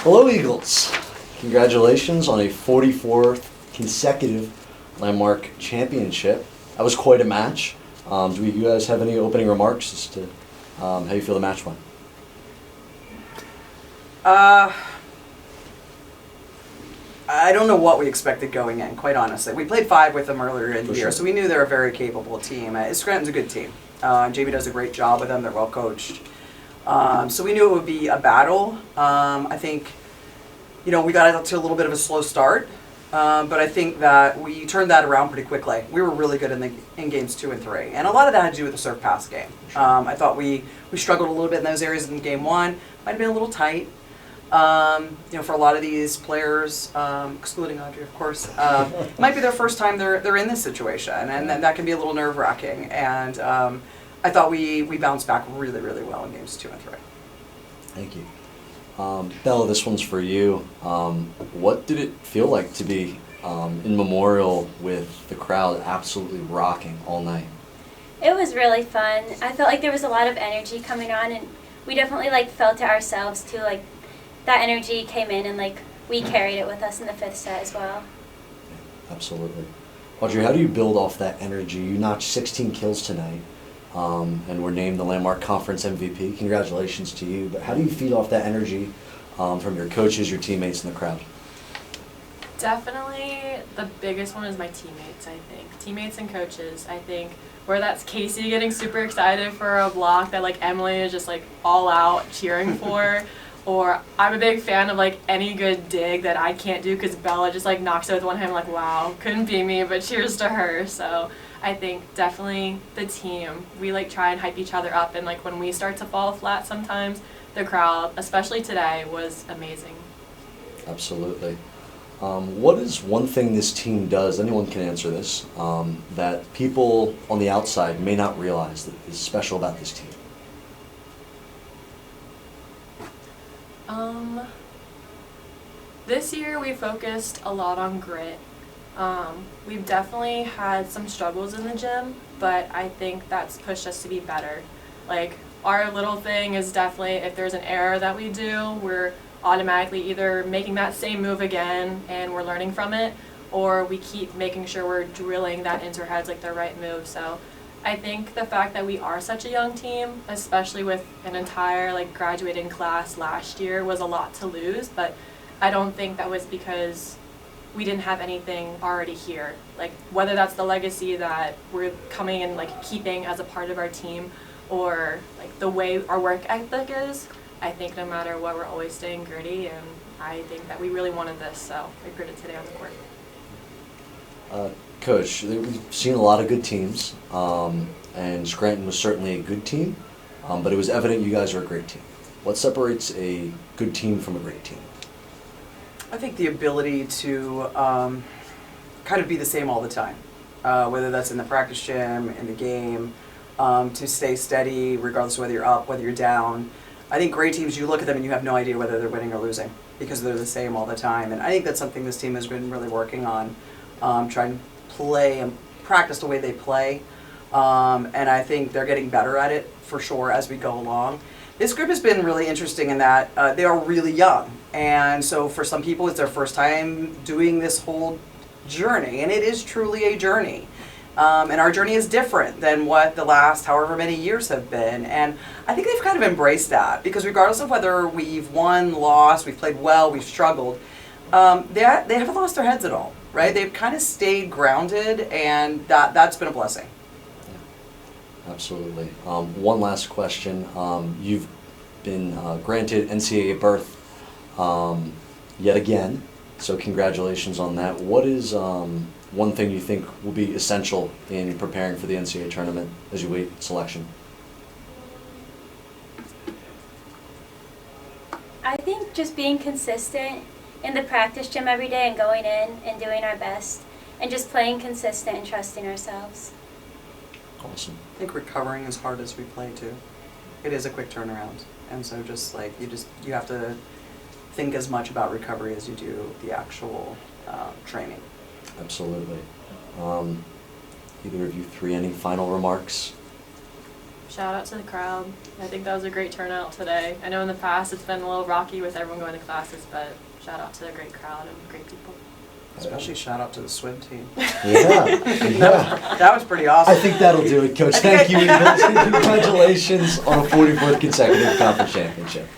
Hello, Eagles. Congratulations on a 44th consecutive Landmark Championship. That was quite a match. Do you guys have any opening remarks as to how you feel the match went? I don't know what we expected going in, quite honestly. We played 5 with them earlier in the year, sure. so we knew they were a very capable team. Scranton's a good team. Jamie does a great job with them. They're well coached. So we knew it would be a battle. I think, we got out to a little bit of a slow start, but I think that we turned that around pretty quickly. We were really good in games 2 and 3, and a lot of that had to do with the serve pass game. I thought we struggled a little bit in those areas in game 1. Might have been a little tight. For a lot of these players, excluding Audrey, of course, it might be their first time they're in this situation, and that can be a little nerve-wracking. And I thought we bounced back really, really well in games 2 and 3. Thank you. Bella, this one's for you. What did it feel like to be in Memorial with the crowd absolutely rocking all night? It was really fun. I felt like there was a lot of energy coming on, and we definitely felt it ourselves too. That energy came in, and we carried it with us in the 5th set as well. Yeah, absolutely. Audrey, how do you build off that energy? You notched 16 kills tonight, and were named the Landmark Conference MVP. Congratulations to you. But how do you feed off that energy from your coaches, your teammates, and the crowd? Definitely the biggest one is my teammates, I think. Teammates and coaches, I think. Where that's Casey getting super excited for a block that Emily is just all out cheering for. Or I'm a big fan of any good dig that I can't do because Bella just knocks it with one hand. I'm wow, couldn't be me, but cheers to her. So I think definitely the team, we try and hype each other up, and when we start to fall flat sometimes, the crowd, especially today, was amazing. Absolutely. What is one thing this team does, anyone can answer this, that people on the outside may not realize that is special about this team? This year we focused a lot on grit. We've definitely had some struggles in the gym, but I think that's pushed us to be better. Our little thing is definitely if there's an error that we do, we're automatically either making that same move again and we're learning from it, or we keep making sure we're drilling that into our heads the right move. So I think the fact that we are such a young team, especially with an entire graduating class last year, was a lot to lose, but I don't think that was because we didn't have anything already here. Whether that's the legacy that we're coming and keeping as a part of our team, or the way our work ethic is, I think no matter what, we're always staying gritty, and I think that we really wanted this, so we proved it today on the court. Coach, we've seen a lot of good teams, and Scranton was certainly a good team, but it was evident you guys are a great team. What separates a good team from a great team? I think the ability to kind of be the same all the time, whether that's in the practice gym, in the game, to stay steady regardless of whether you're up, whether you're down. I think great teams, you look at them and you have no idea whether they're winning or losing because they're the same all the time. And I think that's something this team has been really working on, trying to play and practice the way they play. And I think they're getting better at it for sure as we go along. This group has been really interesting in that they are really young. And so for some people, it's their first time doing this whole journey. And it is truly a journey. And our journey is different than what the last however many years have been. And I think they've kind of embraced that. Because regardless of whether we've won, lost, we've played well, we've struggled, they haven't lost their heads at all. Right? They've kind of stayed grounded, and that's been a blessing. Absolutely. One last question. You've been granted NCAA berth yet again, so congratulations on that. What is one thing you think will be essential in preparing for the NCAA tournament as you wait selection? I think just being consistent in the practice gym every day and going in and doing our best and just playing consistent and trusting ourselves. Awesome. I think recovering as hard as we play too. It is a quick turnaround, and so you have to think as much about recovery as you do the actual training. Absolutely. Either of you three, any final remarks? Shout out to the crowd. I think that was a great turnout today. I know in the past it's been a little rocky with everyone going to classes, but shout out to the great crowd and great people. Especially shout out to the swim team. Yeah, yeah. That was pretty awesome. I think that'll do it, Coach. Thank you. Congratulations on a 44th consecutive conference championship.